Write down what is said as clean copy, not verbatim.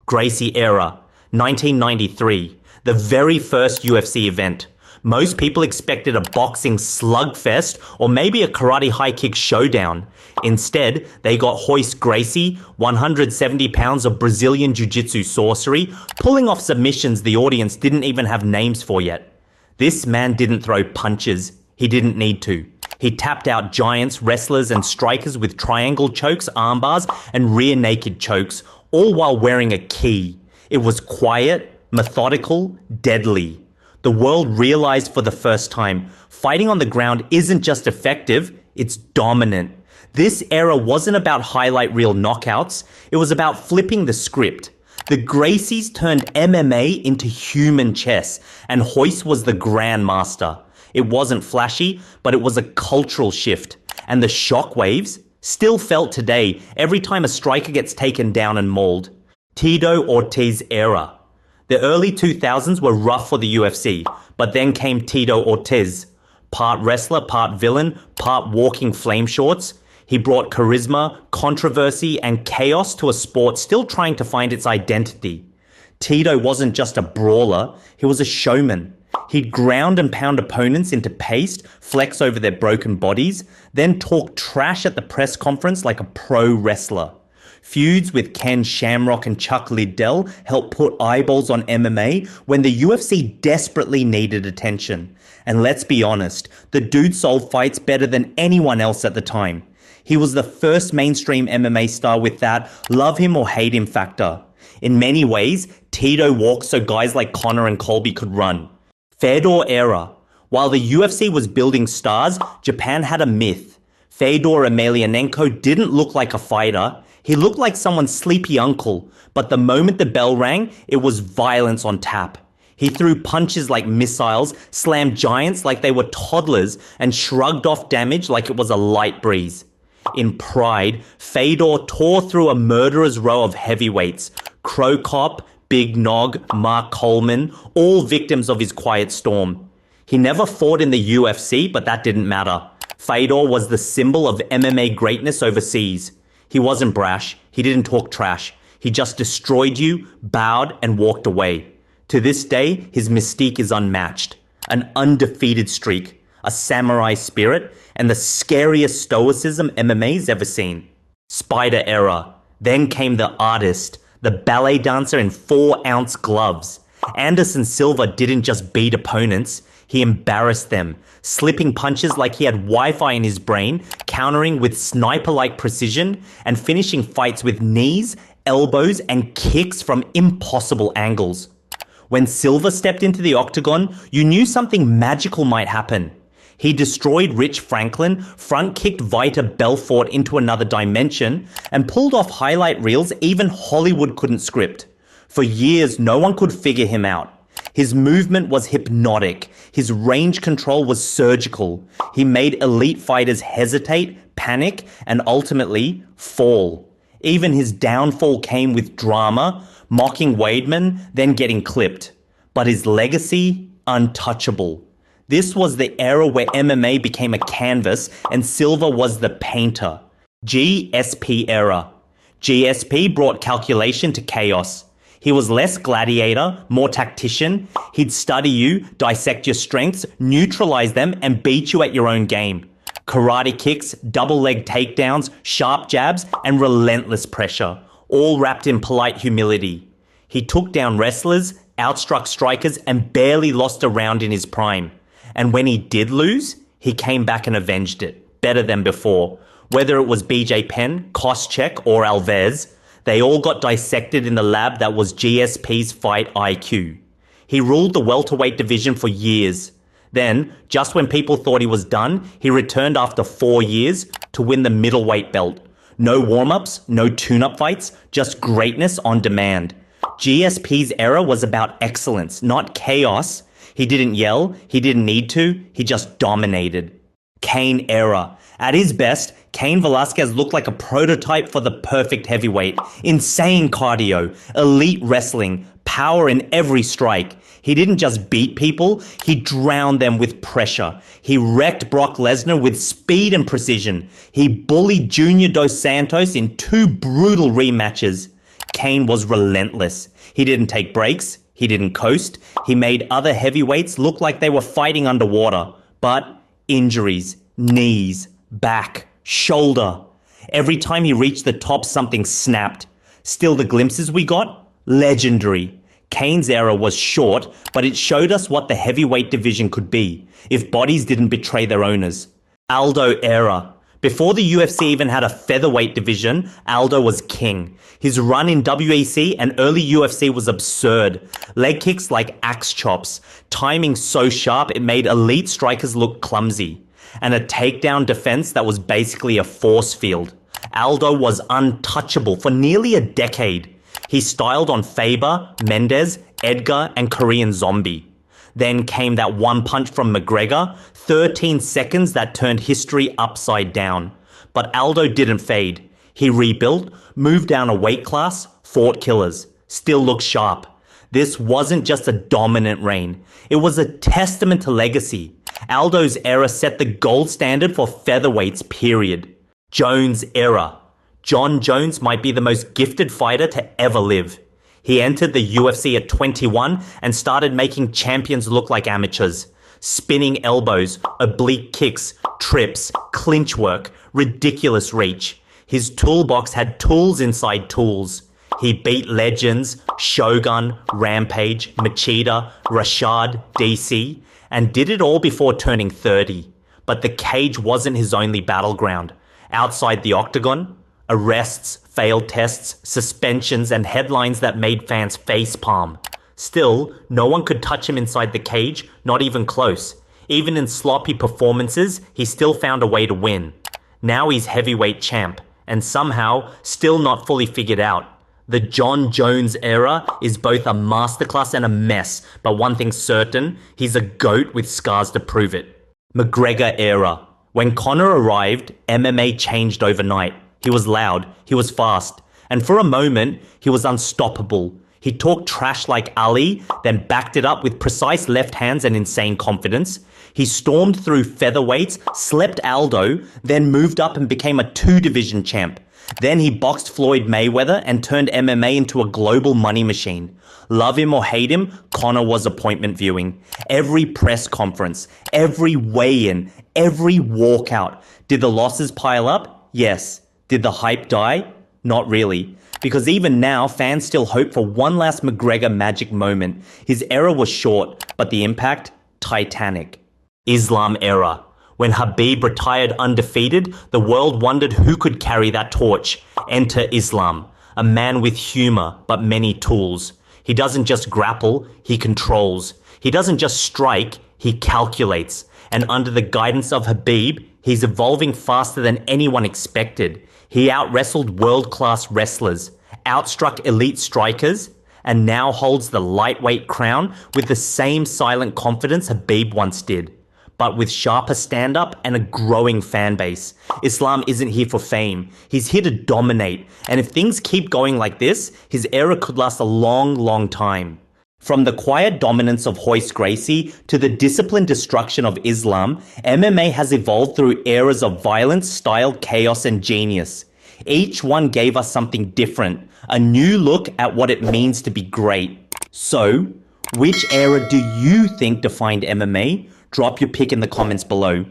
Gracie era, 1993, the very first UFC event. Most people expected a boxing slugfest or maybe a karate high kick showdown. Instead, they got Royce Gracie, 170 pounds of Brazilian jiu-jitsu sorcery, pulling off submissions the audience didn't even have names for yet. This man didn't throw punches. He didn't need to. He tapped out giants, wrestlers, and strikers with triangle chokes, armbars, and rear naked chokes, all while wearing a ki. It was quiet, methodical, deadly. The world realized for the first time, fighting on the ground isn't just effective, it's dominant. This era wasn't about highlight reel knockouts, it was about flipping the script. The Gracies turned MMA into human chess, and Royce was the grandmaster. It wasn't flashy, but it was a cultural shift. And the shockwaves still felt today every time a striker gets taken down and mauled. Tito Ortiz era. The early 2000s were rough for the UFC, but then came Tito Ortiz. Part wrestler, part villain, part walking flame shorts. He brought charisma, controversy, and chaos to a sport still trying to find its identity. Tito wasn't just a brawler, he was a showman. He'd ground and pound opponents into paste, flex over their broken bodies, then talk trash at the press conference like a pro wrestler. Feuds with Ken Shamrock and Chuck Liddell helped put eyeballs on MMA when the UFC desperately needed attention. And let's be honest, the dude sold fights better than anyone else at the time. He was the first mainstream MMA star with that love him or hate him factor. In many ways, Tito walked so guys like Conor and Colby could run. Fedor era. While the UFC was building stars, Japan had a myth. Fedor Emelianenko didn't look like a fighter. He looked like someone's sleepy uncle, but the moment the bell rang, it was violence on tap. He threw punches like missiles, slammed giants like they were toddlers, and shrugged off damage like it was a light breeze. In pride, Fedor tore through a murderer's row of heavyweights. Crow Cop, Big Nog, Mark Coleman, all victims of his quiet storm. He never fought in the UFC, but that didn't matter. Fedor was the symbol of MMA greatness overseas. He wasn't brash, he didn't talk trash. He just destroyed you, bowed, and walked away. To this day, his mystique is unmatched. An undefeated streak, a samurai spirit, and the scariest stoicism MMA's ever seen. Spider era. Then came the artist, the ballet dancer in 4-ounce gloves. Anderson Silva didn't just beat opponents, he embarrassed them, slipping punches like he had Wi-Fi in his brain, countering with sniper-like precision, and finishing fights with knees, elbows, and kicks from impossible angles. When Silva stepped into the octagon, you knew something magical might happen. He destroyed Rich Franklin, front-kicked Vita Belfort into another dimension, and pulled off highlight reels even Hollywood couldn't script. For years, no one could figure him out. His movement was hypnotic. His range control was surgical. He made elite fighters hesitate, panic, and ultimately fall. Even his downfall came with drama, mocking Weidman, then getting clipped. But his legacy, untouchable. This was the era where MMA became a canvas and Silva was the painter. GSP era. GSP brought calculation to chaos. He was less gladiator, more tactician. He'd study you, dissect your strengths, neutralize them, and beat you at your own game. Karate kicks, double leg takedowns, sharp jabs, and relentless pressure, all wrapped in polite humility. He took down wrestlers, outstruck strikers, and barely lost a round in his prime. And when he did lose, he came back and avenged it, better than before. Whether it was BJ Penn, Koscheck, or Alves, they all got dissected in the lab that was GSP's fight IQ. He ruled the welterweight division for years. Then, just when people thought he was done, he returned after 4 years to win the middleweight belt. No warm-ups, no tune-up fights, just greatness on demand. GSP's era was about excellence, not chaos. He didn't yell, he didn't need to, he just dominated. Cain era. At his best, Cain Velasquez looked like a prototype for the perfect heavyweight. Insane cardio, elite wrestling, power in every strike. He didn't just beat people, he drowned them with pressure. He wrecked Brock Lesnar with speed and precision. He bullied Junior Dos Santos in 2 brutal rematches. Kane was relentless. He didn't take breaks. He didn't coast. He made other heavyweights look like they were fighting underwater. But injuries, knees, back, shoulder. Every time he reached the top, something snapped. Still, the glimpses we got? Legendary. Kane's era was short, but it showed us what the heavyweight division could be if bodies didn't betray their owners. Aldo era. Before the UFC even had a featherweight division, Aldo was king. His run in WEC and early UFC was absurd. Leg kicks like axe chops, timing so sharp it made elite strikers look clumsy, and a takedown defense that was basically a force field. Aldo was untouchable for nearly a decade. He styled on Faber, Mendes, Edgar, and Korean Zombie. Then came that one punch from McGregor, 13 seconds that turned history upside down. But Aldo didn't fade. He rebuilt, moved down a weight class, fought killers, still looked sharp. This wasn't just a dominant reign. It was a testament to legacy. Aldo's era set the gold standard for featherweights, period. Jones era. John Jones might be the most gifted fighter to ever live. He entered the UFC at 21 and started making champions look like amateurs. Spinning elbows, oblique kicks, trips, clinch work, ridiculous reach. His toolbox had tools inside tools. He beat legends, Shogun, Rampage, Machida, Rashad, DC, and did it all before turning 30. But the cage wasn't his only battleground. Outside the octagon, arrests, failed tests, suspensions, and headlines that made fans facepalm. Still, no one could touch him inside the cage, not even close. Even in sloppy performances, he still found a way to win. Now he's heavyweight champ, and somehow still not fully figured out. The John Jones era is both a masterclass and a mess, but one thing's certain, he's a GOAT with scars to prove it. McGregor era. When Conor arrived, MMA changed overnight. He was loud, he was fast, and for a moment, he was unstoppable. He talked trash like Ali, then backed it up with precise left hands and insane confidence. He stormed through featherweights, slept Aldo, then moved up and became a 2-division champ. Then he boxed Floyd Mayweather and turned MMA into a global money machine. Love him or hate him, Conor was appointment viewing. Every press conference, every weigh-in, every walkout. Did the losses pile up? Yes. Did the hype die? Not really. Because even now, fans still hope for one last McGregor magic moment. His era was short, but the impact? Titanic. Islam era. When Khabib retired undefeated, the world wondered who could carry that torch. Enter Islam, a man with humor, but many tools. He doesn't just grapple, he controls. He doesn't just strike, he calculates. And under the guidance of Khabib, he's evolving faster than anyone expected. He out-wrestled world-class wrestlers, outstruck elite strikers, and now holds the lightweight crown with the same silent confidence Khabib once did, but with sharper stand-up and a growing fan base. Islam isn't here for fame. He's here to dominate, and if things keep going like this, his era could last a long, long time. From the quiet dominance of Royce Gracie to the disciplined destruction of Islam, MMA has evolved through eras of violence, style, chaos, and genius. Each one gave us something different, a new look at what it means to be great. So, which era do you think defined MMA? Drop your pick in the comments below.